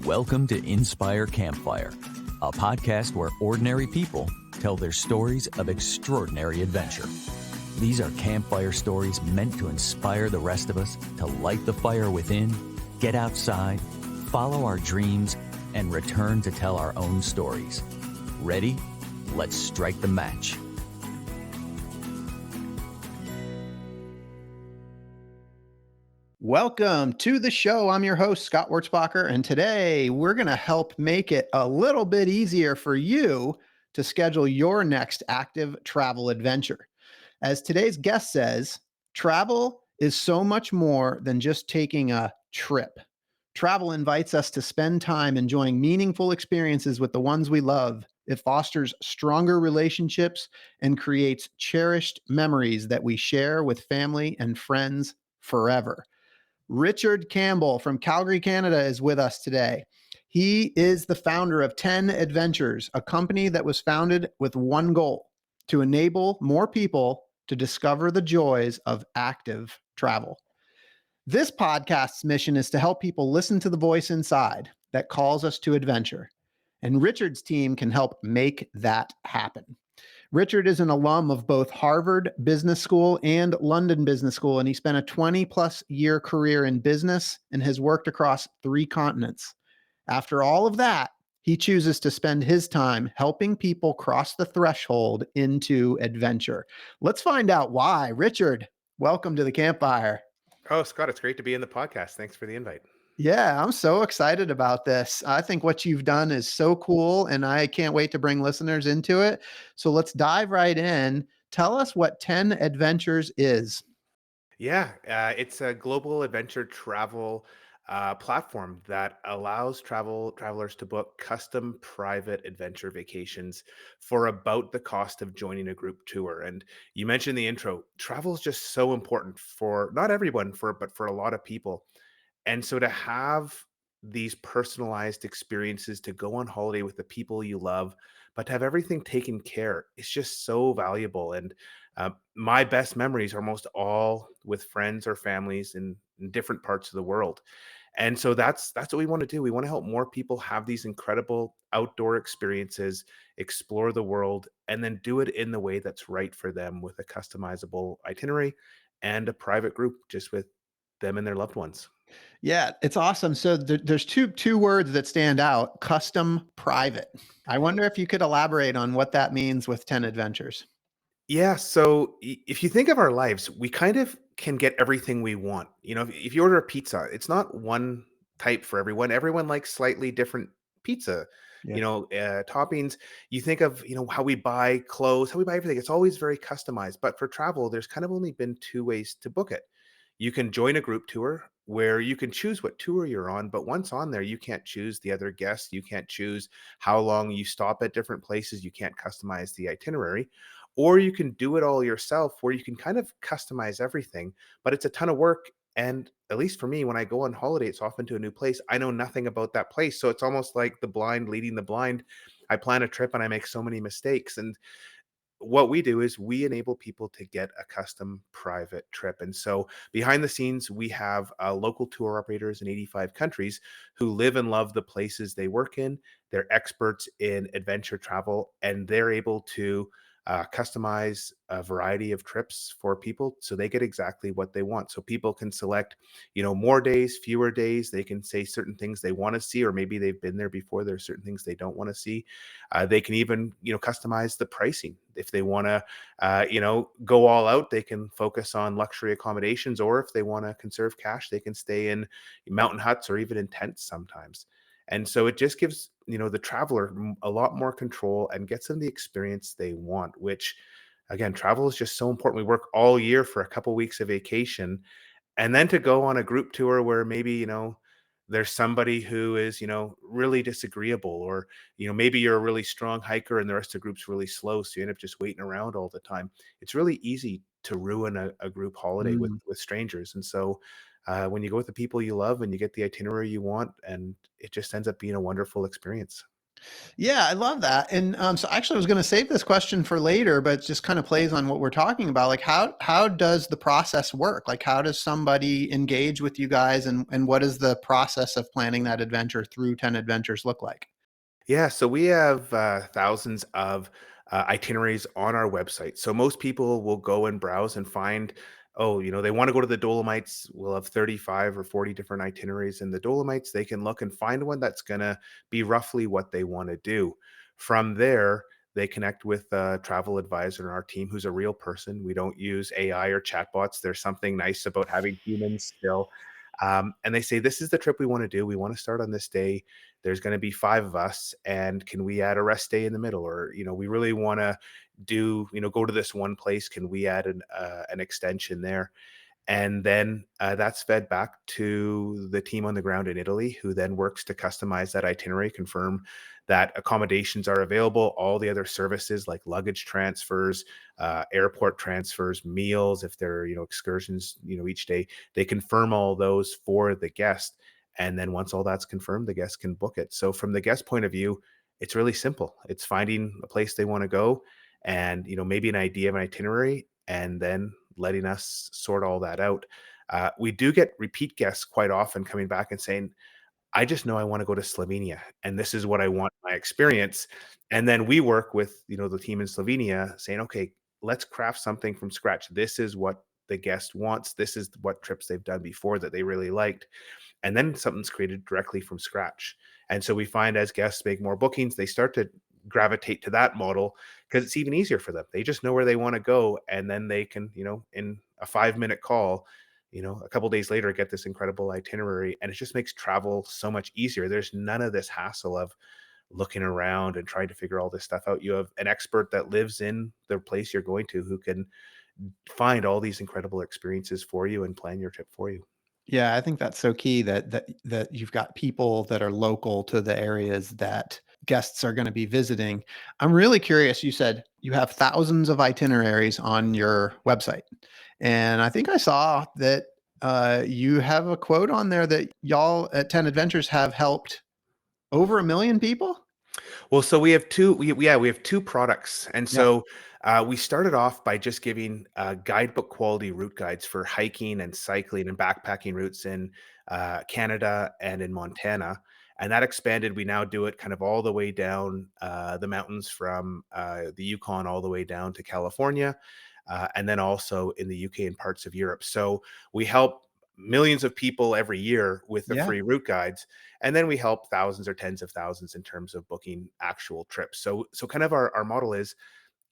Welcome to Inspire Campfire, a podcast where ordinary people tell their stories of extraordinary adventure. These are campfire stories meant to inspire the rest of us to light the fire within, get outside, follow our dreams, and return to tell our own stories. Ready? Let's strike the match. Welcome to the show. I'm your host, Scott Wurzbacher, and today we're going to help make it a little bit easier for you to schedule your next active travel adventure. As today's guest says, travel is so much more than just taking a trip. Travel invites us to spend time enjoying meaningful experiences with the ones we love. It fosters stronger relationships and creates cherished memories that we share with family and friends forever. Richard Campbell from Calgary, Canada is with us today. He is the founder of 10 Adventures, a company that was founded with one goal: to enable more people to discover the joys of active travel. This podcast's mission is to help people listen to the voice inside that calls us to adventure. And Richard's team can help make that happen. Richard is an alum of both Harvard Business School and London Business School, and he spent a 20-plus year career in business and has worked across 3 continents. After all of that, he chooses to spend his time helping people cross the threshold into adventure. Let's find out why. Richard, welcome to the campfire. Oh, Scott, it's great to be in the podcast. Thanks for the invite. Yeah, I'm so excited about this. I think what you've done is so cool, and I can't wait to bring listeners into it. So let's dive right in. Tell us what 10 Adventures is. Yeah, it's a global adventure travel platform that allows travelers to book custom private adventure vacations for about the cost of joining a group tour. And you mentioned the intro. Travel is just so important for not everyone, but for a lot of people. And so to have these personalized experiences to go on holiday with the people you love, but to have everything taken care, it's just so valuable. And my best memories are most all with friends or families in different parts of the world. And so that's what we want to do. We want to help more people have these incredible outdoor experiences, explore the world, and then do it in the way that's right for them with a customizable itinerary and a private group just with them and their loved ones. Yeah, it's awesome. So there's two words that stand out: custom, private. I wonder if you could elaborate on what that means with 10 Adventures. Yeah, so if you think of our lives, we kind of can get everything we want. If you order a pizza, it's not one type for everyone. Everyone likes slightly different pizza. Yeah. Toppings. You think of how we buy clothes, how we buy everything. It's always very customized. But for travel, there's kind of only been 2 ways to book it. You can join a group tour where you can choose what tour you're on, but once on there, you can't choose the other guests. You can't choose how long you stop at different places. You can't customize the itinerary. Or you can do it all yourself where you can kind of customize everything, but it's a ton of work. And at least for me, when I go on holiday, it's often to a new place. I know nothing about that place. So it's almost like the blind leading the blind. I plan a trip and I make so many mistakes. And what we do is we enable people to get a custom private trip. And so behind the scenes, we have local tour operators in 85 countries who live and love the places they work in. They're experts in adventure travel, and they're able to customize a variety of trips for people so they get exactly what they want. So people can select, more days, fewer days. They can say certain things they want to see, or maybe they've been there before. There's certain things they don't want to see. They can even, customize the pricing. If they want to, go all out, they can focus on luxury accommodations, or if they want to conserve cash, they can stay in mountain huts or even in tents sometimes. And so it just gives, the traveler a lot more control and gets them the experience they want, which again, travel is just so important. We work all year for a couple weeks of vacation, and then to go on a group tour where maybe, there's somebody who is, really disagreeable, or, maybe you're a really strong hiker and the rest of the group's really slow. So you end up just waiting around all the time. It's really easy to ruin a group holiday with, Mm. with strangers. And so when you go with the people you love and you get the itinerary you want, and it just ends up being a wonderful experience. Yeah, I love that. And so actually I was going to save this question for later, but it just kind of plays on what we're talking about. Like how does the process work? Like how does somebody engage with you guys, and what does the process of planning that adventure through 10 adventures look like? Yeah, so we have thousands of itineraries on our website. So most people will go and browse and find, oh, they want to go to the Dolomites. We'll have 35 or 40 different itineraries in the Dolomites. They can look and find one that's going to be roughly what they want to do. From there, they connect with a travel advisor in our team who's a real person. We don't use AI or chatbots. There's something nice about having humans still. And they say, this is the trip we want to do. We want to start on this day. There's going to be 5 of us. And can we add a rest day in the middle? Or, we really want to go to this one place. Can we add an extension there? And then that's fed back to the team on the ground in Italy, who then works to customize that itinerary, confirm that accommodations are available, all the other services like luggage transfers, airport transfers, meals, if there are, excursions, each day, they confirm all those for the guest. And then once all that's confirmed, the guest can book it. So from the guest point of view, it's really simple. It's finding a place they want to go and, maybe an idea of an itinerary, and then letting us sort all that out. We do get repeat guests quite often coming back and saying, I just know I want to go to Slovenia and this is what I want my experience. And then we work with, the team in Slovenia saying, okay, let's craft something from scratch. This is what the guest wants. This is what trips they've done before that they really liked. And then something's created directly from scratch. And so we find as guests make more bookings, they start to gravitate to that model because it's even easier for them. They just know where they want to go. And then they can, in a 5-minute call, a couple days later, get this incredible itinerary. And it just makes travel so much easier. There's none of this hassle of looking around and trying to figure all this stuff out. You have an expert that lives in the place you're going to who can find all these incredible experiences for you and plan your trip for you. Yeah, I think that's so key that you've got people that are local to the areas that guests are going to be visiting. I'm really curious. You said you have thousands of itineraries on your website, and I think I saw that you have a quote on there that y'all at 10 Adventures have helped over 1 million people. Well, so we have we have 2 products, and Yeah, so, we started off by just giving, guidebook quality route guides for hiking and cycling and backpacking routes in, Canada and in Montana, and that expanded. We now do it kind of all the way down, the mountains from, the Yukon all the way down to California, and then also in the UK and parts of Europe. So, we help millions of people every year with the yeah. free route guides, and then we help thousands or tens of thousands in terms of booking actual trips. So kind of our model is,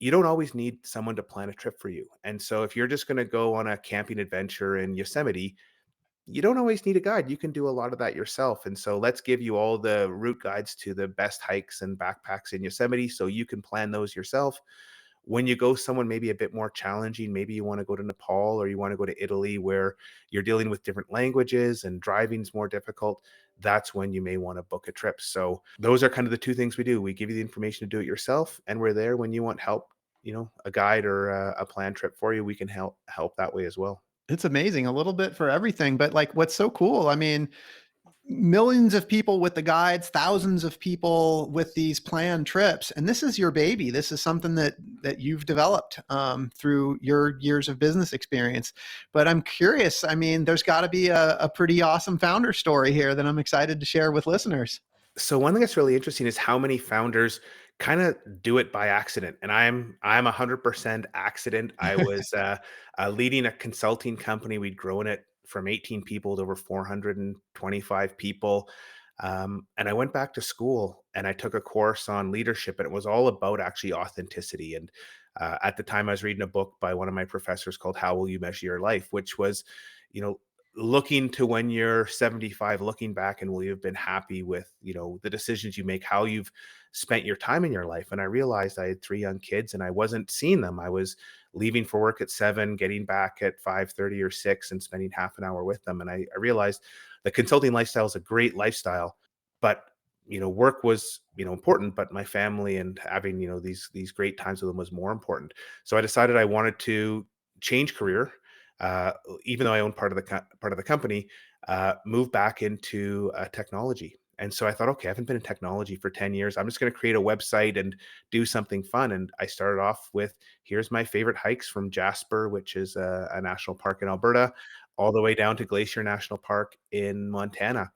you don't always need someone to plan a trip for you. And so if you're just going to go on a camping adventure in Yosemite, you don't always need a guide. You can do a lot of that yourself. And so let's give you all the route guides to the best hikes and backpacks in Yosemite so you can plan those yourself. When you go someone maybe a bit more challenging, maybe you want to go to Nepal or you want to go to Italy where you're dealing with different languages and driving's more difficult, that's when you may want to book a trip. So those are kind of the 2 things we do. We give you the information to do it yourself, and we're there when you want help, a guide or a planned trip for you. We can help that way as well. It's amazing, a little bit for everything. But like, what's so cool? I mean, millions of people with the guides, thousands of people with these planned trips, and this is your baby. This is something that you've developed through your years of business experience. But I'm curious. I mean, there's got to be a pretty awesome founder story here that I'm excited to share with listeners. So one thing that's really interesting is how many founders kind of do it by accident, and I'm 100% accident. I was leading a consulting company. We'd grown it from 18 people to over 425 people, and I went back to school and I took a course on leadership, and it was all about actually authenticity. And at the time, I was reading a book by one of my professors called "How Will You Measure Your Life," which was, you know, looking to when you're 75, looking back, and will you have been happy with, the decisions you make, how you've spent your time in your life. And I realized I had 3 young kids and I wasn't seeing them. I was leaving for work at 7, getting back at 5:30 or 6, and spending half an hour with them. And I realized the consulting lifestyle is a great lifestyle, but work was, important, but my family and having, these great times with them was more important. So I decided I wanted to change career, uh, even though I own part of the company, move back into technology. And so I thought, okay, I haven't been in technology for 10 years. I'm just going to create a website and do something fun. And I started off with, here's my favorite hikes from Jasper, which is a national park in Alberta, all the way down to Glacier National Park in Montana.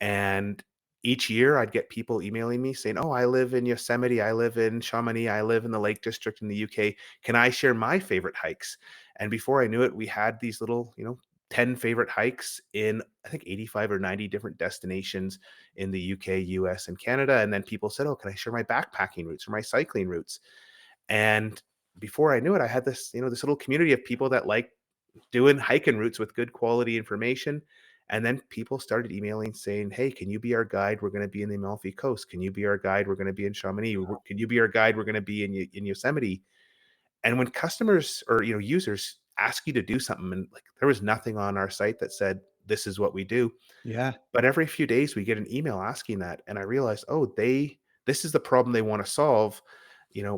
And each year I'd get people emailing me saying, "Oh, I live in Yosemite, I live in Chamonix, I live in the Lake District in the UK. Can I share my favorite hikes?" And before I knew it, we had these little, 10 favorite hikes in, I think, 85 or 90 different destinations in the UK, US, and Canada. And then people said, "Oh, can I share my backpacking routes or my cycling routes?" And before I knew it, I had this, this little community of people that like doing hiking routes with good quality information. And then people started emailing saying, "Hey, can you be our guide? We're going to be in the Amalfi Coast. Can you be our guide? We're going to be in Chamonix. Can you be our guide? We're going to be in Yosemite." And when customers or users ask you to do something, and like there was nothing on our site that said this is what we do, Yeah. but every few days we get an email asking that, and I realized, oh, this is the problem they want to solve.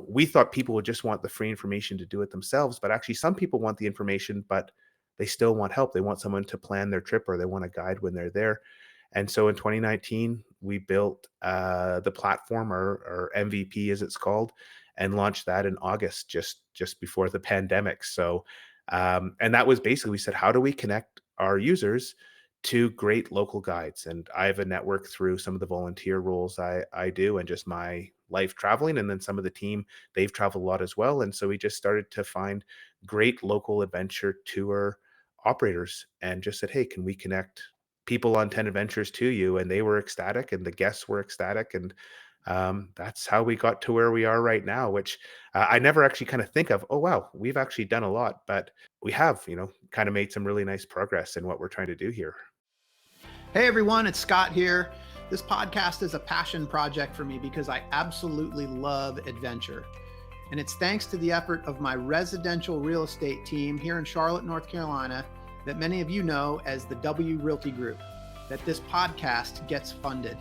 We thought people would just want the free information to do it themselves, but actually some people want the information, but they still want help. They want someone to plan their trip or they want a guide when they're there. And so in 2019, we built the platform or MVP as it's called, and launched that in August, just before the pandemic. So, and that was basically, we said, how do we connect our users to great local guides? And I have a network through some of the volunteer roles I do, and just my life traveling. And then some of the team, they've traveled a lot as well. And so we just started to find great local adventure tour operators and just said, "Hey, can we connect people on 10 adventures to you?" And they were ecstatic and the guests were ecstatic. And that's how we got to where we are right now, which I never actually kind of think of, oh, wow, we've actually done a lot, but we have, kind of made some really nice progress in what we're trying to do here. Hey everyone, it's Scott here. This podcast is a passion project for me because I absolutely love adventure. And it's thanks to the effort of my residential real estate team here in Charlotte, North Carolina, that many of you know as the W Realty Group, that this podcast gets funded.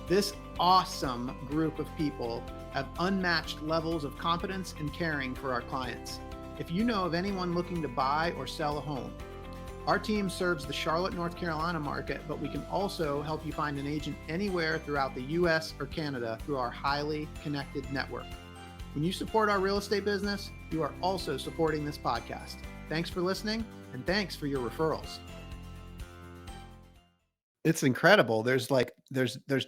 This awesome group of people have unmatched levels of competence and caring for our clients. If you know of anyone looking to buy or sell a home, our team serves the Charlotte, North Carolina market, but we can also help you find an agent anywhere throughout the US or Canada through our highly connected network. When you support our real estate business, you are also supporting this podcast. Thanks for listening, and thanks for your referrals. It's incredible. There's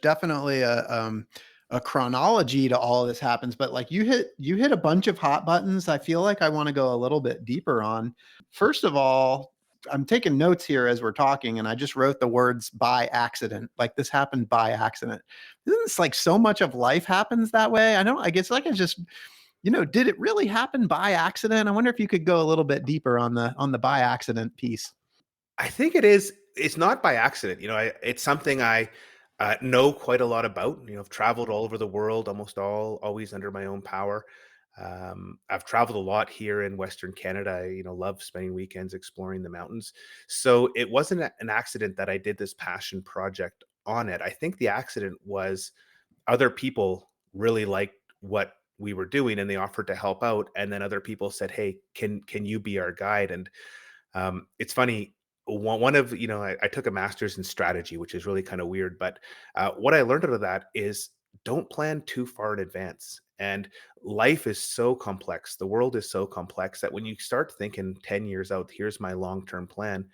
definitely a chronology to all of this happens, but like you hit a bunch of hot buttons. I feel like I want to go a little bit deeper on. First of all, I'm taking notes here as we're talking, and I just wrote the words "by accident." Like this happened by accident. Isn't this like so much of life happens that way? I guess like I just, did it really happen by accident? I wonder if you could go a little bit deeper on the by accident piece. I think it is. It's not by accident. It's something I know quite a lot about. I've traveled all over the world, always under my own power. I've traveled a lot here in Western Canada. I, love spending weekends exploring the mountains. So it wasn't an accident that I did this passion project on it. I think the accident was other people really liked what we were doing and they offered to help out. And then other people said, "Hey, can you be our guide?" And it's funny. One of I took a master's in strategy, which is really kind of weird. But what I learned out of that is don't plan too far in advance. And life is so complex. The world is so complex that when you start thinking 10 years out, here's my long-term plan,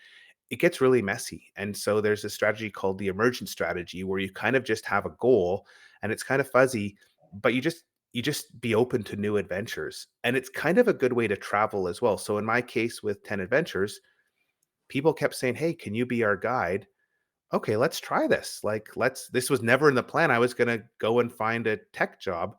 it gets really messy. And so there's a strategy called the emergent strategy where you kind of just have a goal and it's kind of fuzzy, but you just be open to new adventures. And it's kind of a good way to travel as well. So in my case with 10 adventures, people kept saying, "Hey, can you be our guide?" Okay, let's try this. This was never in the plan. I was going to go and find a tech job,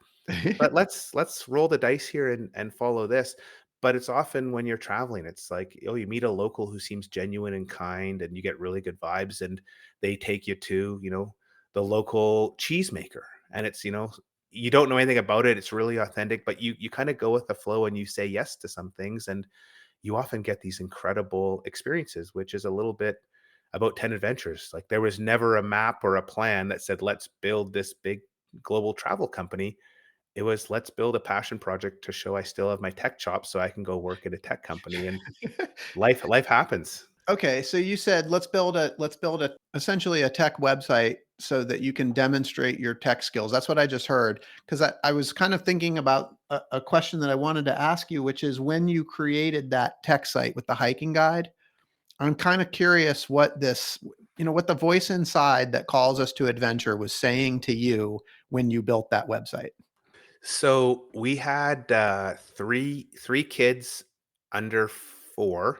but let's roll the dice here and follow this. But it's often when you're traveling, it's like, oh, you meet a local who seems genuine and kind and you get really good vibes and they take you to, the local cheesemaker. And it's, you don't know anything about it. It's really authentic, but you kind of go with the flow and you say yes to some things. And you often get these incredible experiences, which is a little bit about 10 adventures. Like there was never a map or a plan that said, let's build this big global travel company. It was, let's build a passion project to show I still have my tech chops so I can go work at a tech company. And life happens. Okay, so you said let's build a essentially a tech website so that you can demonstrate your tech skills. That's what I just heard. Because I was kind of thinking about a question that I wanted to ask you, which is when you created that tech site with the hiking guide, I'm kind of curious what this, what the voice inside that calls us to adventure was saying to you when you built that website. So we had three kids under 4,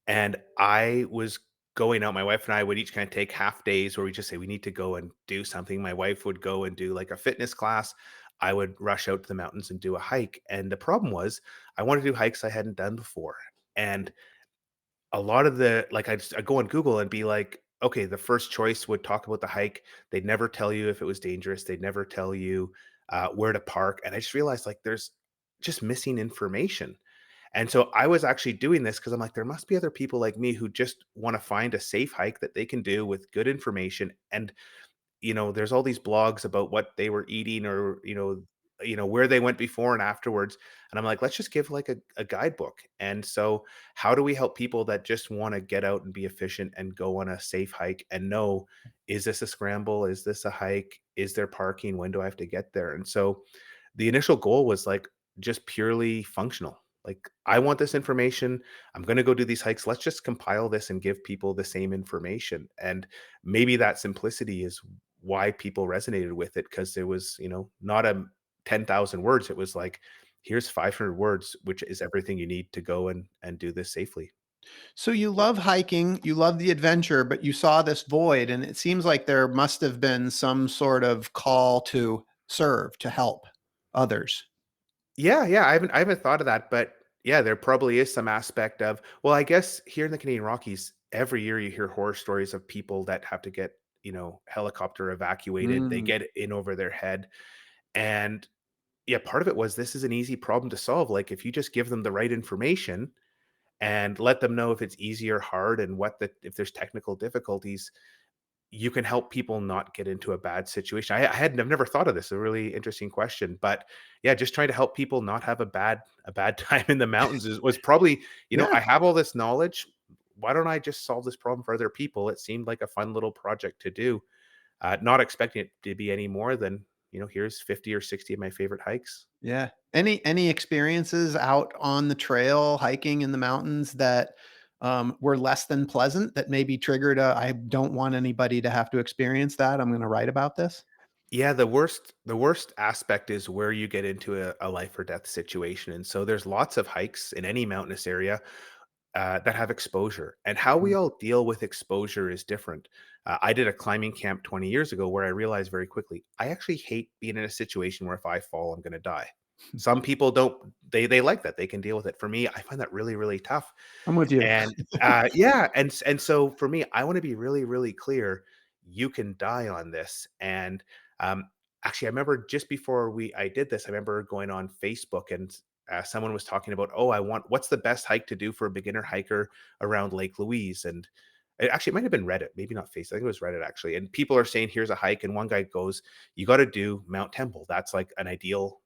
and I was going out. My wife and I would each kind of take half days where we just say we need to go and do something. My wife would go and do like a fitness class. I would rush out to the mountains and do a hike. And the problem was I wanted to do hikes I hadn't done before. And a lot of the like I'd go on Google and be like, okay, the first choice would talk about the hike. They'd never tell you if it was dangerous. They'd never tell you where to park. And I just realized like there's just missing information. And so I was actually doing this because I'm like, there must be other people like me who just want to find a safe hike that they can do with good information. And there's all these blogs about what they were eating or, where they went before and afterwards. And I'm like, let's just give like a guidebook. And so how do we help people that just want to get out and be efficient and go on a safe hike and know, is this a scramble? Is this a hike? Is there parking? When do I have to get there? And so the initial goal was like just purely functional. Like, I want this information. I'm going to go do these hikes. Let's just compile this and give people the same information. And maybe that simplicity is why people resonated with it, because there was, not a 10,000 words. It was like, here's 500 words, which is everything you need to go and do this safely. So you love hiking, you love the adventure, but you saw this void, and it seems like there must have been some sort of call to serve, to help others. Yeah, yeah, I haven't thought of that, but yeah, there probably is some aspect of, well, I guess here in the Canadian Rockies, every year you hear horror stories of people that have to get, helicopter evacuated. They Mm, get in over their head. And yeah, part of it was this is an easy problem to solve. Like, if you just give them the right information and let them know if it's easy or hard and if there's technical difficulties, you can help people not get into a bad situation. I've never thought of this. A really interesting question, but yeah, just trying to help people not have a bad time in the mountains was probably, yeah. I have all this knowledge. Why don't I just solve this problem for other people? It seemed like a fun little project to do. Not expecting it to be any more than, here's 50 or 60 of my favorite hikes. Yeah. Any experiences out on the trail, hiking in the mountains that, were less than pleasant that maybe triggered a, "I don't want anybody to have to experience that. I'm gonna write about this?" Yeah, the worst aspect is where you get into a life or death situation. And so there's lots of hikes in any mountainous area that have exposure, and how we Mm. all deal with exposure is different. I did a climbing camp 20 years ago where I realized very quickly I actually hate being in a situation where if I fall, I'm going to die. Some people don't; they like that; they can deal with it. For me, I find that really really tough. I'm with you. And yeah, and so for me, I want to be really really clear. You can die on this, and um, actually, I remember just before I did this, I remember going on Facebook and someone was talking about, oh, what's the best hike to do for a beginner hiker around Lake Louise? And it might have been Reddit, maybe not Facebook. I think it was Reddit actually. And people are saying, here's a hike. And one guy goes, you got to do Mount Temple. That's like an ideal,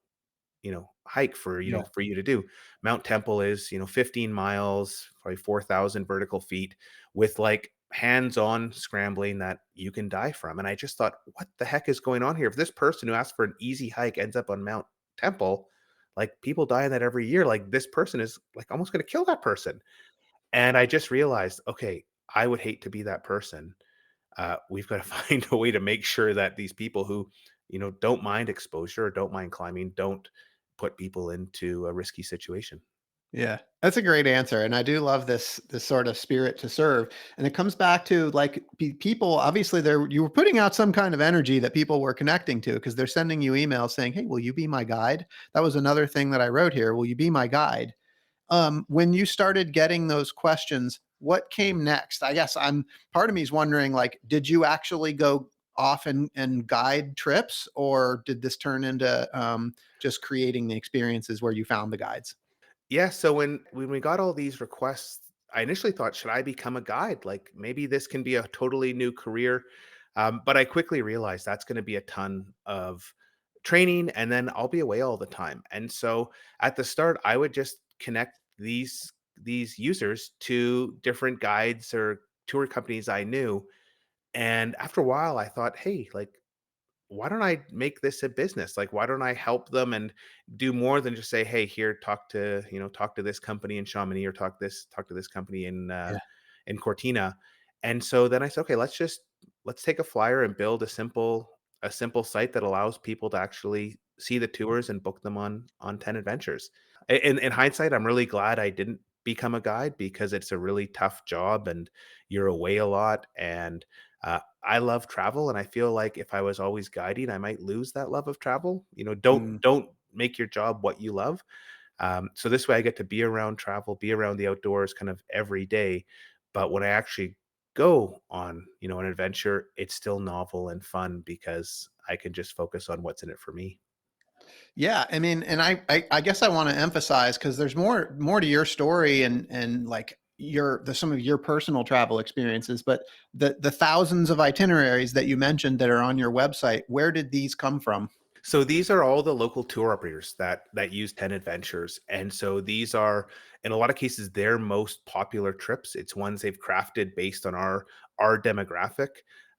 hike for, Yeah. for you to do. Mount Temple is, 15 miles, probably 4,000 vertical feet with like hands-on scrambling that you can die from. And I just thought, what the heck is going on here? If this person who asked for an easy hike ends up on Mount Temple, like people die in that every year, like this person is like almost going to kill that person. And I just realized, okay, I would hate to be that person. We've got to find a way to make sure that these people who, don't mind exposure or don't mind climbing, don't put people into a risky situation. Yeah, that's a great answer, and I do love this sort of spirit to serve, and it comes back to, like, people obviously, there you were putting out some kind of energy that people were connecting to because 'cause they're sending you emails saying, "Hey, will you be my guide?" That was another thing that I wrote here, "Will you be my guide?" When you started getting those questions, what came next? I guess I'm part of me is wondering, like, did you actually go off and guide trips, or did this turn into, just creating the experiences where you found the guides? Yeah, so when we got all these requests, I initially thought, should I become a guide? Like maybe this can be a totally new career. But I quickly realized that's going to be a ton of training, and then I'll be away all the time. And so at the start, I would just connect these users to different guides or tour companies I knew, And after a while, I thought, hey, like, why don't I make this a business? Like, why don't I help them and do more than just say, hey, here, talk to this company in Chamonix, or talk to this company in Cortina. And so then I said, okay, let's take a flyer and build a simple site that allows people to actually see the tours and book them on 10 adventures. In hindsight, I'm really glad I didn't become a guide, because it's a really tough job and you're away a lot. And I love travel, and I feel like if I was always guiding, I might lose that love of travel. Mm. Don't make your job what you love. So this way, I get to be around travel, be around the outdoors, kind of every day. But when I actually go on, an adventure, it's still novel and fun, because I can just focus on what's in it for me. Yeah, I mean, and I guess I want to emphasize, because there's more to your story, and like there's some of your personal travel experiences, but the thousands of itineraries that you mentioned that are on your website, where did these come from? So these are all the local tour operators that use 10 adventures. And so these are, in a lot of cases, their most popular trips. It's ones they've crafted based on our demographic,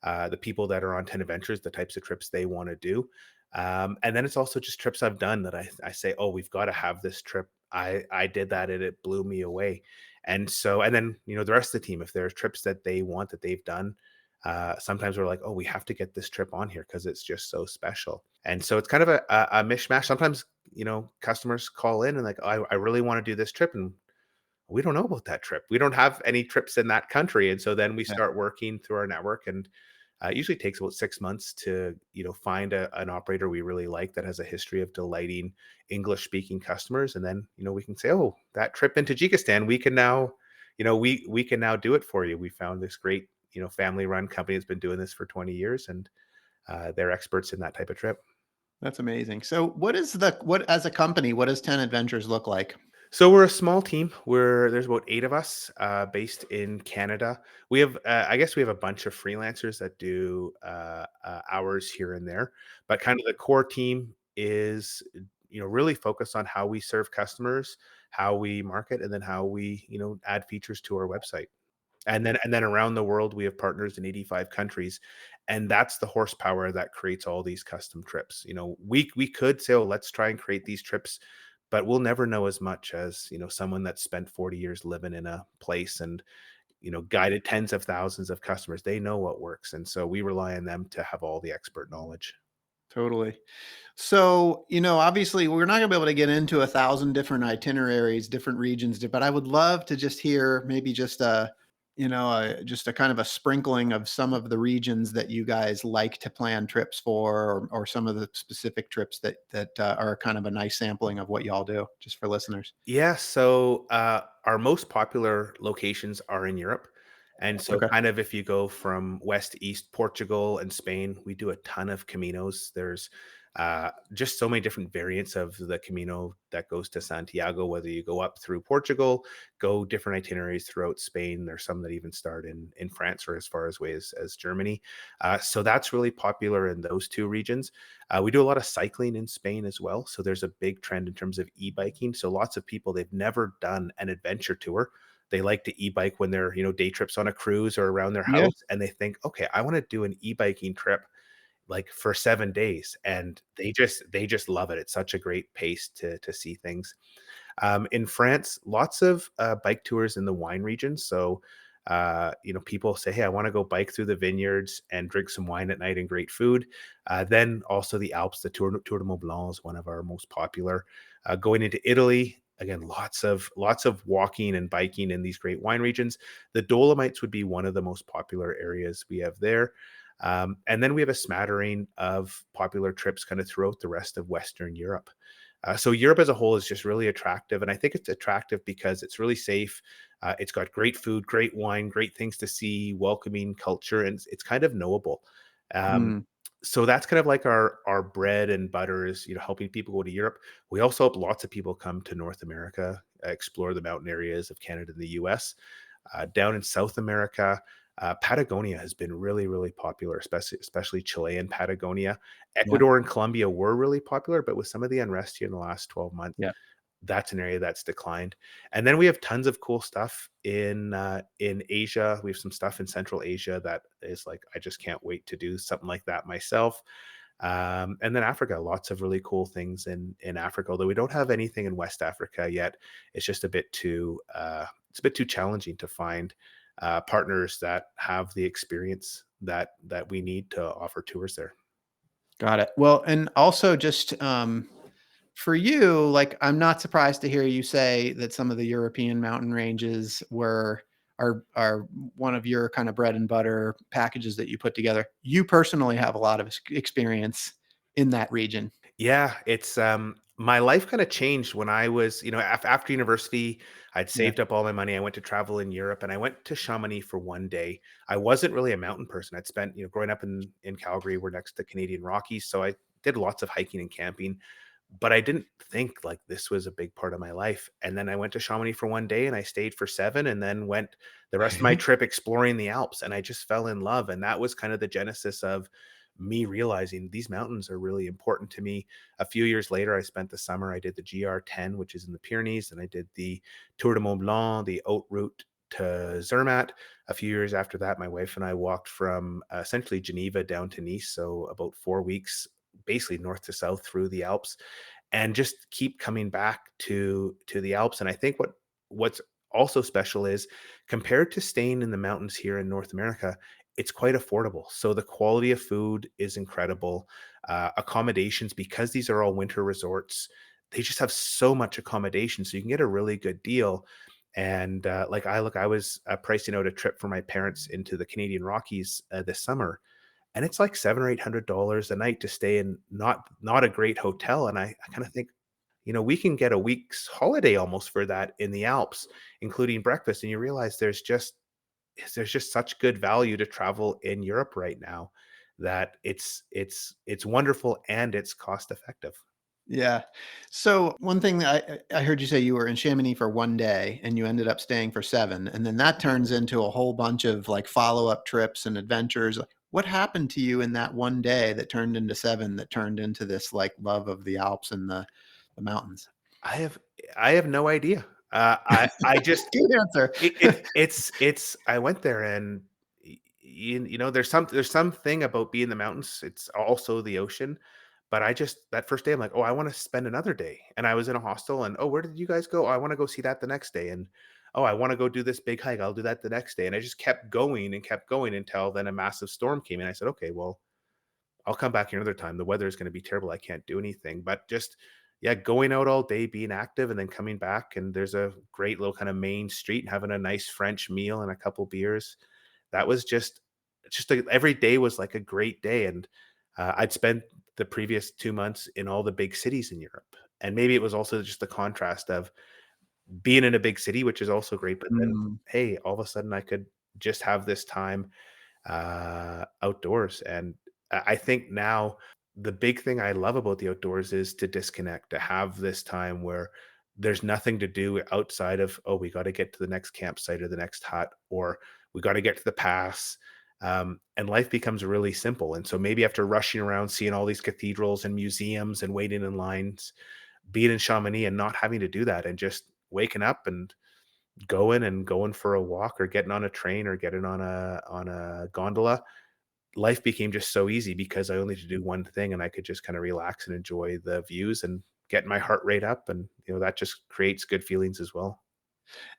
the people that are on 10 adventures, the types of trips they want to do. And then it's also just trips I've done that I say, oh, we've got to have this trip. I did that and it blew me away. And then, the rest of the team, if there's trips that they want that they've done, sometimes we're like, oh, we have to get this trip on here because it's just so special. And so it's kind of a mishmash. Sometimes, customers call in and like, I really want to do this trip. And we don't know about that trip. We don't have any trips in that country. And so then we Yeah, start working through our network, and it usually takes about 6 months to, find an operator we really like that has a history of delighting English speaking customers. And then, we can say, oh, that trip in Tajikistan, we can now, we can now do it for you. We found this great, family run company that's been doing this for 20 years, and they're experts in that type of trip. that's amazing. So what as a company, what does 10 Adventures look like? So we're a small team. There's about 8 of us, based in Canada. I guess we have a bunch of freelancers that do hours here and there, but kind of the core team is, really focused on how we serve customers, how we market, and then how we, add features to our website. And then around the world, we have partners in 85 countries, and that's the horsepower that creates all these custom trips. We could say, "Oh, let's try and create these trips," but we'll never know as much as, someone that spent 40 years living in a place and, guided tens of thousands of customers. They know what works, and so we rely on them to have all the expert knowledge. Totally. So, obviously, we're not going to be able to get into 1,000 different itineraries, different regions, but I would love to just hear maybe just a kind of a sprinkling of some of the regions that you guys like to plan trips for, or some of the specific trips that are kind of a nice sampling of what y'all do, just for listeners. Yeah, so our most popular locations are in Europe. And so, Okay. kind of, if you go from west to east, Portugal and Spain, we do a ton of Caminos. There's just so many different variants of the Camino that goes to Santiago, whether you go up through Portugal, go different itineraries throughout Spain. There's some that even start in France or as far as way as Germany. So, that's really popular in those two regions. We do a lot of cycling in Spain as well. So there's a big trend in terms of e-biking. So lots of people, they've never done an adventure tour. They like to e-bike when they're, day trips on a cruise or around their Yeah. house. And they think, okay, I want to do an e-biking trip like for 7 days. And they just love it. It's such a great pace to see things. In France, lots of bike tours in the wine region. So, people say, "Hey, I want to go bike through the vineyards and drink some wine at night and great food." Then also the Alps, the Tour de Mont Blanc is one of our most popular. Going into Italy, again, lots of walking and biking in these great wine regions. The Dolomites would be one of the most popular areas we have there. And then we have a smattering of popular trips kind of throughout the rest of Western Europe. So Europe as a whole is just really attractive, and I think it's attractive because it's really safe. It's got great food, great wine, great things to see, welcoming culture, and it's kind of knowable. Um, Mm, so that's kind of like our bread and butter is, helping people go to Europe. We also help lots of people come to North America, explore the mountain areas of Canada and the U.S. Down in South America, Patagonia has been really, really popular, especially Chile and Patagonia. yeah. Ecuador and Colombia were really popular, but with some of the unrest here in the last 12 months, Yeah. that's an area that's declined. And then we have tons of cool stuff in Asia. We have some stuff in Central Asia that is like, I just can't wait to do something like that myself. And then Africa, lots of really cool things in Africa. Although we don't have anything in West Africa yet, it's just a bit too it's a bit too challenging to find partners that have the experience that we need to offer tours there. Got it. Well, and also just for you, like I'm not surprised to hear you say that some of the European mountain ranges are one of your kind of bread and butter packages that you put together. You personally have a lot of experience in that region. Yeah, it's my life kind of changed when I was, after university, I'd Yeah. saved up all my money. I went to travel in Europe and I went to Chamonix for one day. I wasn't really a mountain person. I'd spent, growing up in Calgary, we're next to Canadian Rockies, so I did lots of hiking and camping, but I didn't think like this was a big part of my life. And then I went to Chamonix for one day and I stayed for 7 and then went the rest of my trip exploring the Alps and I just fell in love, and that was kind of the genesis of me realizing these mountains are really important to me. A few years later, I spent the summer, I did the GR10, which is in the Pyrenees, and I did the Tour de Mont Blanc, the haute route to Zermatt. A few years after that, my wife and I walked from essentially Geneva down to Nice, so about 4 weeks, basically north to south through the Alps, and just keep coming back to the Alps. And I think what's also special is, compared to staying in the mountains here in North America, it's quite affordable. So the quality of food is incredible. Accommodations, because these are all winter resorts, they just have so much accommodation, so you can get a really good deal. And I was pricing out a trip for my parents into the Canadian Rockies this summer, and it's like $700 or $800 a night to stay in not a great hotel. And I kind of think, we can get a week's holiday almost for that in the Alps, including breakfast. And you realize there's just such good value to travel in Europe right now that it's wonderful and it's cost effective. Yeah. So one thing that I heard you say you were in Chamonix for one day and you ended up staying for 7, and then that turns into a whole bunch of like follow-up trips and adventures. Like, what happened to you in that one day that turned into 7, that turned into this like love of the Alps and the mountains? I have I have no idea. I just Good answer. it's I went there and there's something about being in the mountains. It's also the ocean, but I just that first day I'm like, oh, I want to spend another day. And I was in a hostel and, oh, where did you guys go? Oh, I want to go see that the next day. And, oh, I want to go do this big hike. I'll do that the next day. And I just kept going until then a massive storm came in. I said, okay, well, I'll come back here another time. The weather is going to be terrible. I can't do anything. But just, yeah, going out all day, being active, and then coming back. And there's a great little kind of main street, and having a nice French meal and a couple beers. That was every day was like a great day. And I'd spent the previous 2 months in all the big cities in Europe. And maybe it was also just the contrast of being in a big city, which is also great. But then, Mm. hey, all of a sudden I could just have this time outdoors. And I think now the big thing I love about the outdoors is to disconnect, to have this time where there's nothing to do outside of, oh, we got to get to the next campsite or the next hut, or we got to get to the pass. And life becomes really simple. And so maybe after rushing around, seeing all these cathedrals and museums and waiting in lines, being in Chamonix and not having to do that and just waking up and going for a walk or getting on a train or getting on a gondola, life became just so easy because I only had to do one thing and I could just kind of relax and enjoy the views and get my heart rate up. And, that just creates good feelings as well.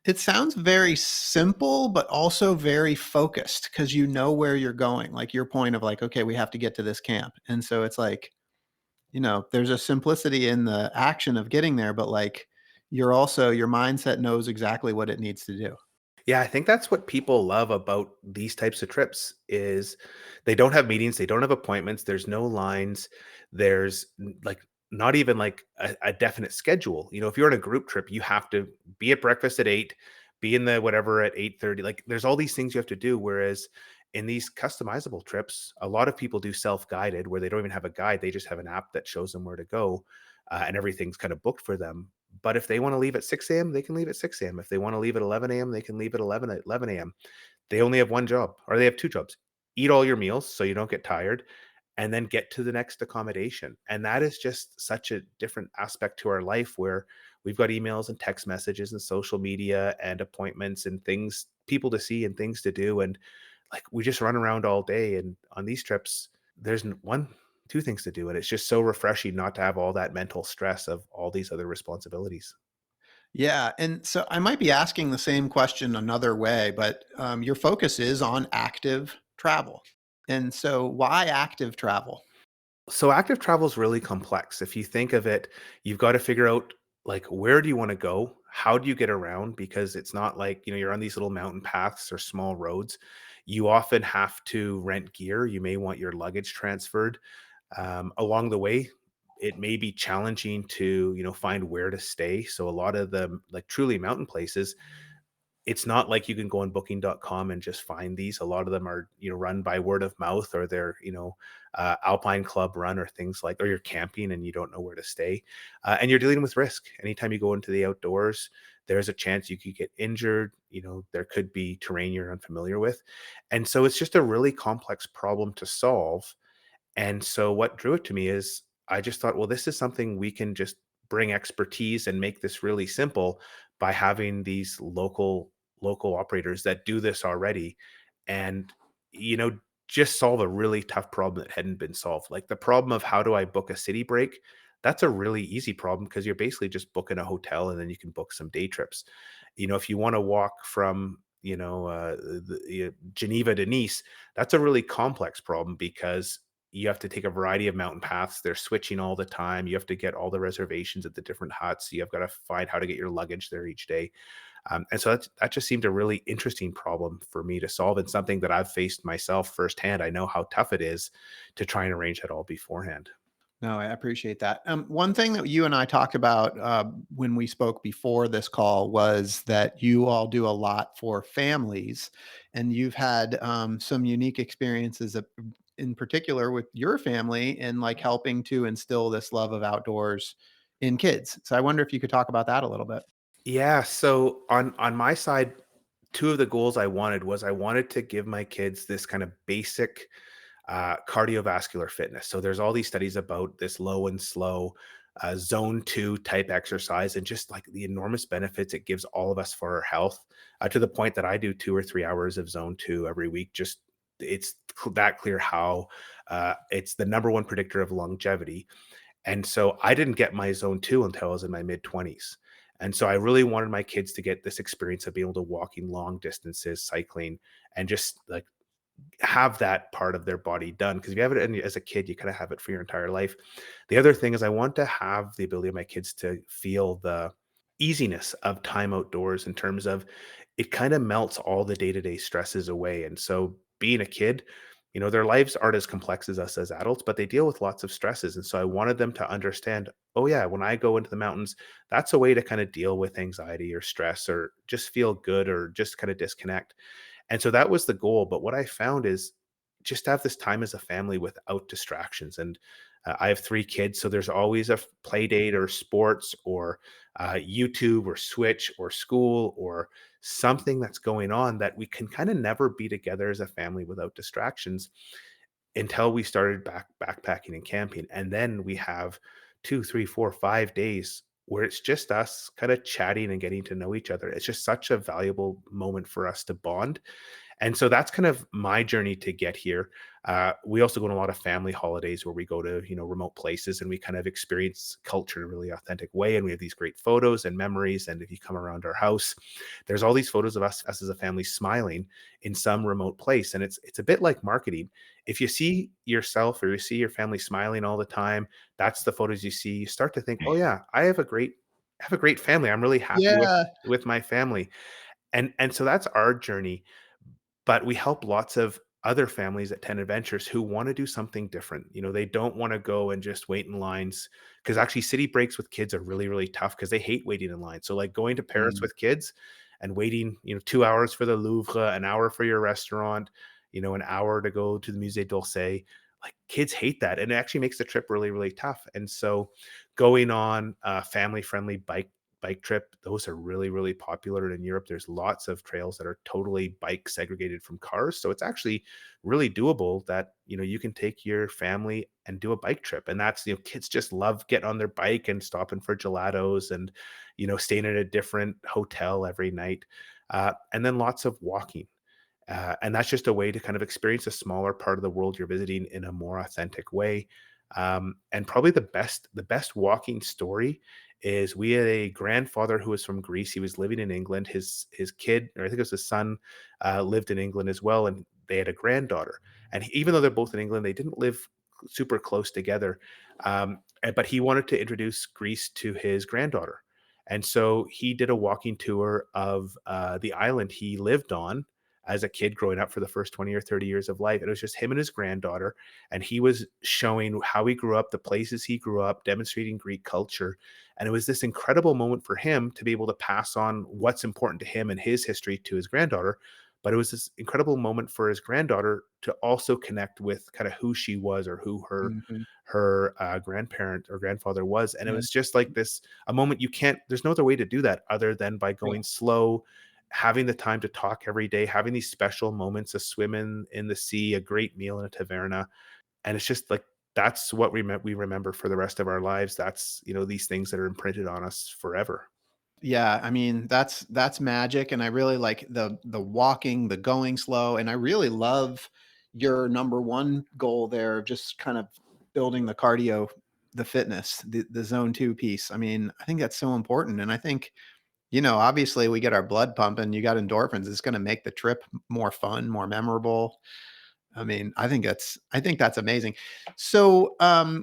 It sounds very simple, but also very focused because you know where you're going. Like your point of like, okay, we have to get to this camp. And so it's like, there's a simplicity in the action of getting there, but like your mindset knows exactly what it needs to do. Yeah, I think that's what people love about these types of trips is they don't have meetings, they don't have appointments, there's no lines, there's like not even like a definite schedule. If you're on a group trip, you have to be at breakfast at 8, be in the whatever at 8:30. Like there's all these things you have to do. Whereas in these customizable trips, a lot of people do self-guided where they don't even have a guide, they just have an app that shows them where to go, and everything's kind of booked for them. But if they want to leave at 6 a.m., they can leave at 6 a.m. If they want to leave at 11 a.m., they can leave at 11 a.m. They only have one job or they have two jobs. Eat all your meals so you don't get tired and then get to the next accommodation. And that is just such a different aspect to our life where we've got emails and text messages and social media and appointments and things, people to see and things to do. And like we just run around all day. And on these trips, there's one, two things to do. And it's just so refreshing not to have all that mental stress of all these other responsibilities. Yeah. And so I might be asking the same question another way, but your focus is on active travel. And so why active travel? So active travel is really complex. If you think of it, you've got to figure out like where do you want to go? How do you get around? Because it's not like, you're on these little mountain paths or small roads. You often have to rent gear. You may want your luggage transferred. Along the way, it may be challenging to, find where to stay. So a lot of the like truly mountain places, it's not like you can go on booking.com and just find these. A lot of them are, run by word of mouth, or they're, Alpine Club run, or things like, or you're camping and you don't know where to stay. And you're dealing with risk. Anytime you go into the outdoors, there's a chance you could get injured. There could be terrain you're unfamiliar with. And so it's just a really complex problem to solve. And so what drew it to me is I just thought, well, this is something we can just bring expertise and make this really simple by having these local operators that do this already, and you know just solve a really tough problem that hadn't been solved. Like the problem of how do I book a city break? That's a really easy problem because you're basically just booking a hotel and then you can book some day trips. If you want to walk from Geneva to Nice, that's a really complex problem because you have to take a variety of mountain paths. They're switching all the time. You have to get all the reservations at the different huts. You've got to find how to get your luggage there each day. And so that just seemed a really interesting problem for me to solve, and something that I've faced myself firsthand. I know how tough it is to try and arrange that all beforehand. No, I appreciate that. One thing that you and I talked about when we spoke before this call was that you all do a lot for families, and you've had some unique experiences in particular with your family in like helping to instill this love of outdoors in kids. So I wonder if you could talk about that a little bit. Yeah. So on my side, two of the goals I wanted was I wanted to give my kids this kind of basic cardiovascular fitness. So there's all these studies about this low and slow zone two type exercise, and just like the enormous benefits it gives all of us for our health, to the point that I do 2 or 3 hours of zone two every week. Just it's that clear how it's the number one predictor of longevity. And so I didn't get my zone two until I was in my mid 20s. And so I really wanted my kids to get this experience of being able to walking long distances, cycling, and just like have that part of their body done. Because if you have it as a kid, you kind of have it for your entire life. The other thing is I want to have the ability of my kids to feel the easiness of time outdoors, in terms of it kind of melts all the day-to-day stresses away. And so being a kid, their lives aren't as complex as us as adults, but they deal with lots of stresses. And so I wanted them to understand, oh yeah, when I go into the mountains, that's a way to kind of deal with anxiety or stress, or just feel good, or just kind of disconnect. And so that was the goal. But what I found is just to have this time as a family without distractions. And I have 3 kids, so there's always a play date or sports, or YouTube or Switch or school or something that's going on, that we can kind of never be together as a family without distractions, until we started backpacking and camping. And then we have 2, 3, 4, 5 days where it's just us kind of chatting and getting to know each other. It's just such a valuable moment for us to bond. And so that's kind of my journey to get here. We also go on a lot of family holidays where we go to, remote places, and we kind of experience culture in a really authentic way. And we have these great photos and memories. And if you come around our house, there's all these photos of us as a family smiling in some remote place. And it's a bit like marketing. If you see yourself or you see your family smiling all the time, that's the photos you see. You start to think, oh yeah, I have a great family. I'm really happy Yeah. with my family. And so that's our journey. But we help lots of other families at 10 Adventures who want to do something different. They don't want to go and just wait in lines, because actually city breaks with kids are really, really tough because they hate waiting in line. So like going to Paris Mm. with kids and waiting, 2 hours for the Louvre, an hour for your restaurant, an hour to go to the Musée d'Orsay. Like kids hate that. And it actually makes the trip really, really tough. And so going on family friendly bike trip, those are really, really popular in Europe. There's lots of trails that are totally bike segregated from cars. So it's actually really doable that, you can take your family and do a bike trip. And that's, kids just love getting on their bike and stopping for gelatos and, staying at a different hotel every night. And then lots of walking. And that's just a way to kind of experience a smaller part of the world you're visiting in a more authentic way. And probably the best walking story is we had a grandfather who was from Greece. He was living in England. His kid, or I think it was his son, lived in England as well, and they had a granddaughter. And even though they're both in England, they didn't live super close together. But he wanted to introduce Greece to his granddaughter, and so he did a walking tour of the island he lived on as a kid growing up for the first 20 or 30 years of life. And it was just him and his granddaughter. And he was showing how he grew up, the places he grew up, demonstrating Greek culture. And it was this incredible moment for him to be able to pass on what's important to him and his history to his granddaughter. But it was this incredible moment for his granddaughter to also connect with kind of who she was, or who her Mhm. her grandparent or grandfather was. And it Yeah. was just like this, a moment you can't, there's no other way to do that other than by Yeah. going slow, having the time to talk every day, having these special moments, a swim in the sea, a great meal in a taverna. And it's just like, that's what we remember for the rest of our lives. That's, these things that are imprinted on us forever. Yeah, I mean, that's magic, and I really like the walking, the going slow, and I really love your number one goal there, just kind of building the cardio, the fitness, the zone 2 piece. I mean, I think that's so important, and I think, obviously we get our blood pumping, you got endorphins, it's gonna make the trip more fun, more memorable. I mean, I think that's amazing. So,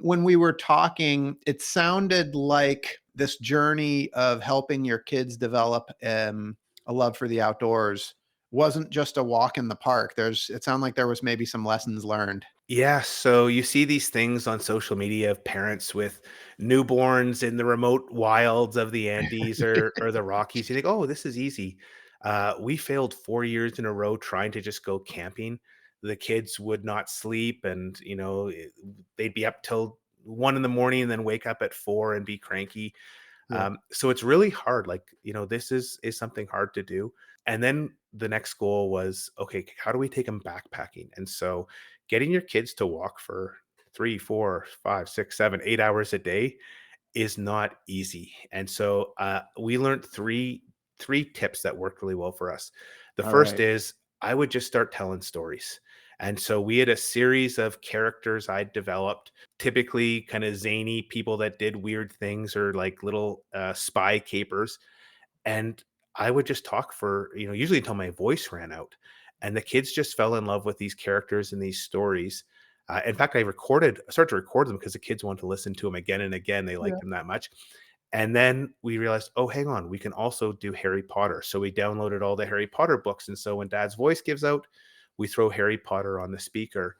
when we were talking, it sounded like this journey of helping your kids develop a love for the outdoors wasn't just a walk in the park. It sounded like there was maybe some lessons learned. Yeah, so you see these things on social media of parents with newborns in the remote wilds of the Andes or the Rockies. You think, oh, this is easy. We failed 4 years in a row trying to just go camping. The kids would not sleep, and they'd be up till 1 in the morning and then wake up at 4 and be cranky. Yeah. So it's really hard. Like, this is something hard to do. And then the next goal was, okay, how do we take them backpacking? And so getting your kids to walk for 3, 4, 5, 6, 7, 8 hours a day is not easy. And so we learned three tips that worked really well for us. The All first right. is I would just start telling stories. And so we had a series of characters I developed, typically kind of zany people that did weird things, or like little spy capers. And I would just talk for, usually until my voice ran out. And the kids just fell in love with these characters and these stories. In fact, I started to record them because the kids wanted to listen to them again and again. They Yeah. liked them that much. And then we realized, oh, hang on, we can also do Harry Potter. So we downloaded all the Harry Potter books. And so when dad's voice gives out, we throw Harry Potter on the speaker,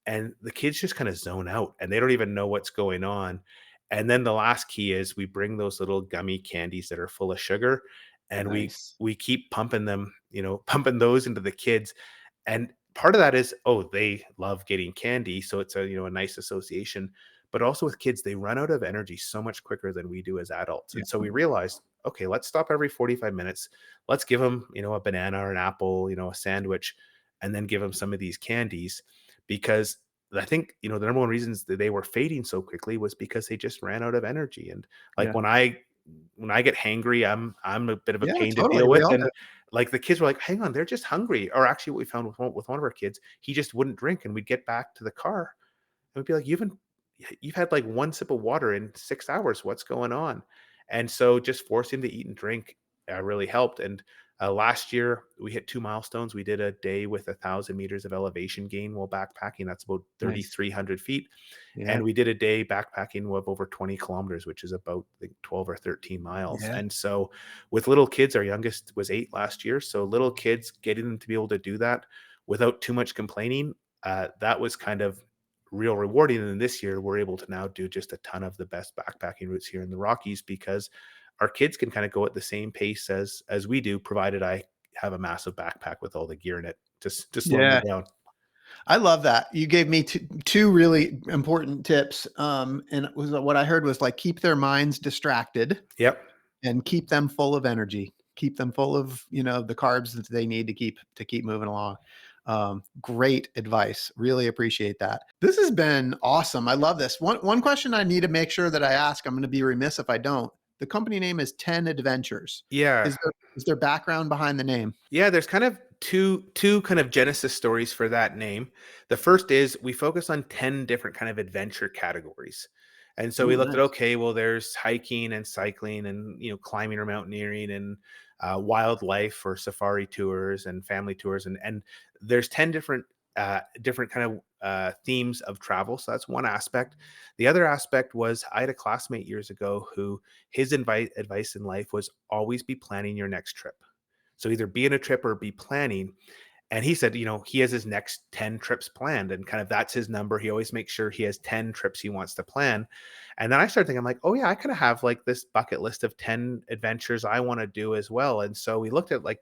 and the kids just kind of zone out and they don't even know what's going on. And then the last key is we bring those little gummy candies that are full of sugar, and we Nice. we keep pumping them, pumping those into the kids. And part of that is, oh, they love getting candy, so it's a nice association. But also with kids, they run out of energy so much quicker than we do as adults. Yeah. And so we realized, okay, let's stop every 45 minutes. Let's give them, a banana or an apple, a sandwich, and then give them some of these candies. Because I think, the number one reasons that they were fading so quickly was because they just ran out of energy. And like Yeah. when I get hangry, I'm a bit of a Yeah, pain to totally. deal We with. all do. And like the kids were like, hang on, they're just hungry. Or actually what we found with one of our kids, he just wouldn't drink, and we'd get back to the car and we'd be like, you've had like one sip of water in 6 hours. What's going on? And so just force him to eat and drink really helped. And last year we hit two milestones. We did a day with 1,000 meters of elevation gain while backpacking. That's about Nice. 3,300 feet. Yeah. And we did a day backpacking of over 20 kilometers, which is about, I think, 12 or 13 miles. Yeah. And so with little kids, our youngest was 8 last year. So little kids, getting them to be able to do that without too much complaining, that was kind of real rewarding. And then this year, we're able to now do just a ton of the best backpacking routes here in the Rockies, because our kids can kind of go at the same pace as we do, provided I have a massive backpack with all the gear in it to slow me Yeah. down. I love that. You gave me two really important tips. And it was what I heard was like keep their minds distracted. Yep. and keep them full of energy. Keep them full of, the carbs that they need to keep moving along. Great advice. Really appreciate that. This has been awesome. I love this. One question I need to make sure that I ask, I'm going to be remiss if I don't. The company name is 10 Adventures. Yeah. Is there background behind the name? Yeah, there's kind of two kind of genesis stories for that name. The first is we focus on 10 different kind of adventure categories. And so we Ooh, looked at, nice. okay, well, there's hiking and cycling and, climbing or mountaineering and wildlife or safari tours and family tours. And there's 10 different kind of themes of travel. So that's one aspect. The other aspect was I had a classmate years ago who his advice in life was always be planning your next trip. So either be in a trip or be planning. And he said, he has his next 10 trips planned and kind of that's his number. He always makes sure he has 10 trips he wants to plan. And then I started thinking, I'm like, oh yeah, I kind of have like this bucket list of 10 adventures I want to do as well. And so we looked at like,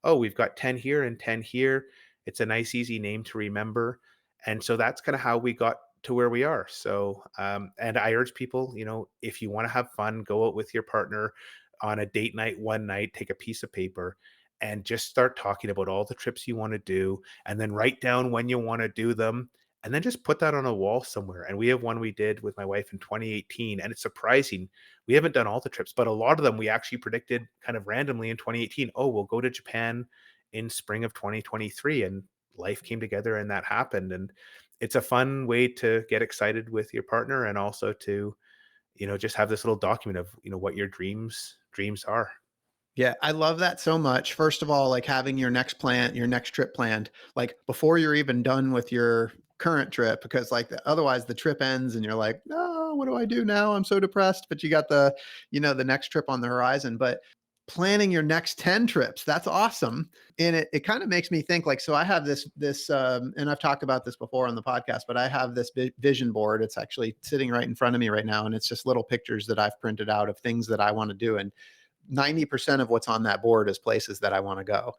oh, we've got 10 here and 10 here. It's a nice, easy name to remember. And so that's kind of how we got to where we are. So, and I urge people, if you want to have fun, go out with your partner on a date night one night, take a piece of paper and just start talking about all the trips you want to do and then write down when you want to do them and then just put that on a wall somewhere. And we have one we did with my wife in 2018 and it's surprising. We haven't done all the trips, but a lot of them we actually predicted kind of randomly in 2018. Oh, we'll go to Japan in spring of 2023 and life came together and that happened. And it's a fun way to get excited with your partner and also to, just have this little document of, what your dreams are. Yeah, I love that so much. First of all, like having your next trip planned, like before you're even done with your current trip, because like otherwise the trip ends and you're like, oh, what do I do now? I'm so depressed. But you got the next trip on the horizon. But planning your next 10 trips, that's awesome. And it kind of makes me think like, so I have and I've talked about this before on the podcast, but I have this vision board. It's actually sitting right in front of me right now. And it's just little pictures that I've printed out of things that I want to do. And 90% of what's on that board is places that I want to go.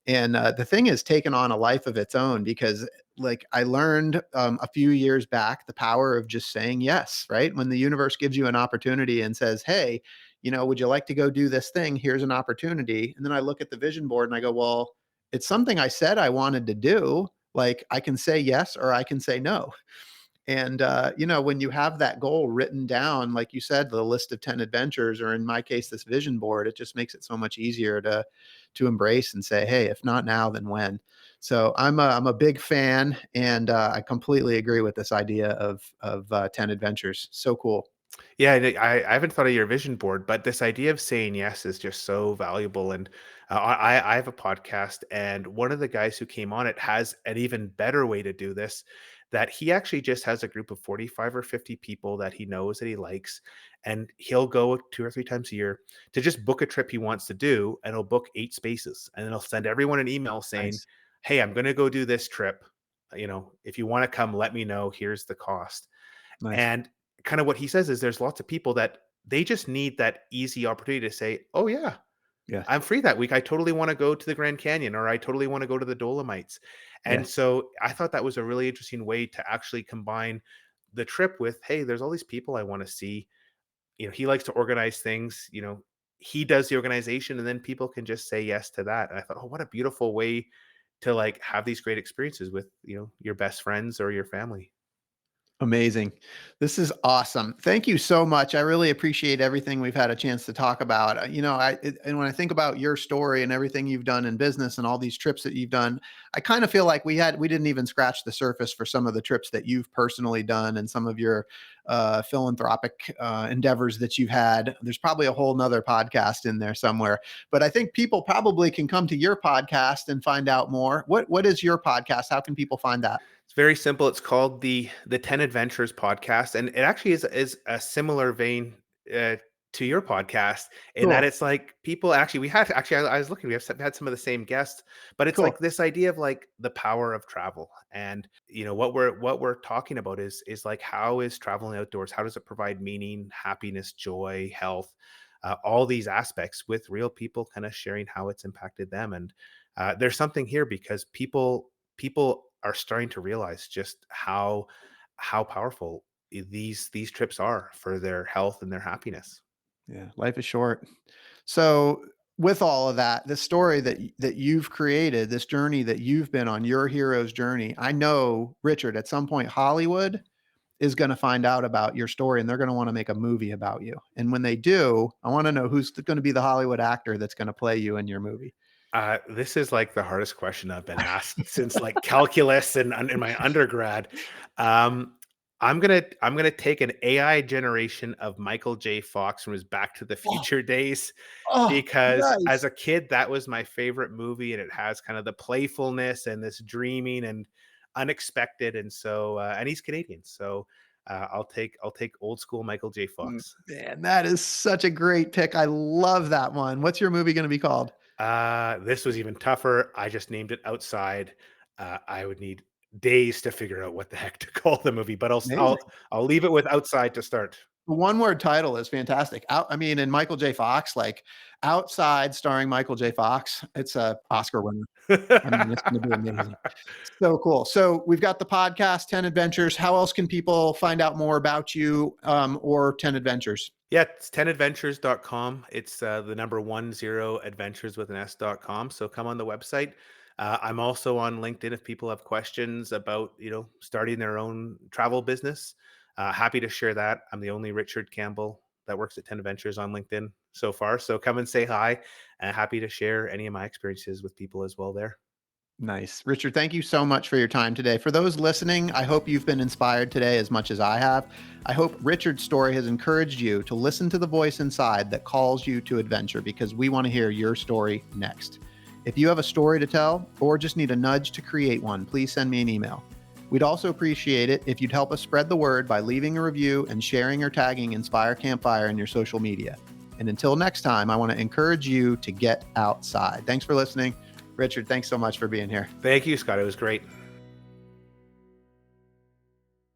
And the thing has taken on a life of its own because, like, I learned a few years back the power of just saying yes, right? When the universe gives you an opportunity and says, hey, would you like to go do this thing? Here's an opportunity. And then I look at the vision board and I go, well, it's something I said I wanted to do. Like, I can say yes or I can say no. And, when you have that goal written down, like you said, the list of 10 adventures, or in my case, this vision board, it just makes it so much easier to embrace and say, hey, if not now, then when? So I'm a big fan, and I completely agree with this idea of 10 adventures. So cool. Yeah, I haven't thought of your vision board, but this idea of saying yes is just so valuable. And I have a podcast, and one of the guys who came on it has an even better way to do this. That he actually just has a group of 45 or 50 people that he knows that he likes, and he'll go 2 or 3 times a year to just book a trip he wants to do, and he'll book 8 spaces, and then he'll send everyone an email saying, Nice. "Hey, I'm going to go do this trip. If you want to come, let me know. Here's the cost." Nice. And kind of what he says is there's lots of people that they just need that easy opportunity to say, "Oh yeah, Yeah. I'm free that week. I totally want to go to the Grand Canyon or I totally want to go to the Dolomites." And Yeah. so I thought that was a really interesting way to actually combine the trip with, hey, there's all these people I want to see. He likes to organize things, he does the organization and then people can just say yes to that. And I thought, oh, what a beautiful way to like have these great experiences with, your best friends or your family. Amazing. This is awesome. Thank you so much. I really appreciate everything we've had a chance to talk about. And when I think about your story and everything you've done in business and all these trips that you've done, I kind of feel like we didn't even scratch the surface for some of the trips that you've personally done and some of your philanthropic endeavors that you've had. There's probably a whole nother podcast in there somewhere, but I think people probably can come to your podcast and find out more. What is your podcast? How can people find that? It's very simple. It's called the 10 Adventures podcast, and it actually is a similar vein uh, to your podcast in that Cool. it's like people actually we had actually I was looking we have had some of the same guests, but it's like Cool. this idea of like the power of travel, and what we're talking about is like how is traveling outdoors? How does it provide meaning, happiness, joy, health? All these aspects with real people kind of sharing how it's impacted them and there's something here because people are starting to realize just how powerful these trips are for their health and their happiness. Yeah, life is short. So, with all of that, the story that you've created, this journey that you've been on, your hero's journey, I know, Richard, at some point Hollywood is going to find out about your story and they're going to want to make a movie about you. And when they do, I want to know who's going to be the Hollywood actor that's going to play you in your movie. This is like the hardest question I've been asked since like calculus and in my undergrad. Um, I'm gonna take an AI generation of Michael J. Fox from his Back to the Oh, Future days, oh, because as nice. a kid that was my favorite movie, and it has kind of the playfulness and this dreaming and unexpected, and so and he's Canadian, so I'll take old school Michael J. Fox. Man, that is such a great pick. I love that one. What's your movie going to be called? This was even tougher. I just named it Outside. I would need days to figure out what the heck to call the movie, but Amazing. I'll leave it with Outside to start. The one word title is fantastic. I mean, and Michael J. Fox, like Outside starring Michael J. Fox, it's a Oscar winner. I mean, it's going to be amazing. So cool. So we've got the podcast, 10 Adventures. How else can people find out more about you or 10 Adventures? Yeah, it's 10adventures.com. It's the number 10adventures with an s.com. So come on the website. I'm also on LinkedIn if people have questions about, starting their own travel business. Happy to share that. I'm the only Richard Campbell that works at 10 Adventures on LinkedIn so far. So come and say hi, and happy to share any of my experiences with people as well there. Nice. Richard, thank you so much for your time today. For those listening, I hope you've been inspired today as much as I have. I hope Richard's story has encouraged you to listen to the voice inside that calls you to adventure, because we want to hear your story next. If you have a story to tell or just need a nudge to create one, please send me an email. We'd also appreciate it if you'd help us spread the word by leaving a review and sharing or tagging Inspire Campfire in your social media. And until next time, I want to encourage you to get outside. Thanks for listening. Richard, thanks so much for being here. Thank you, Scott. It was great.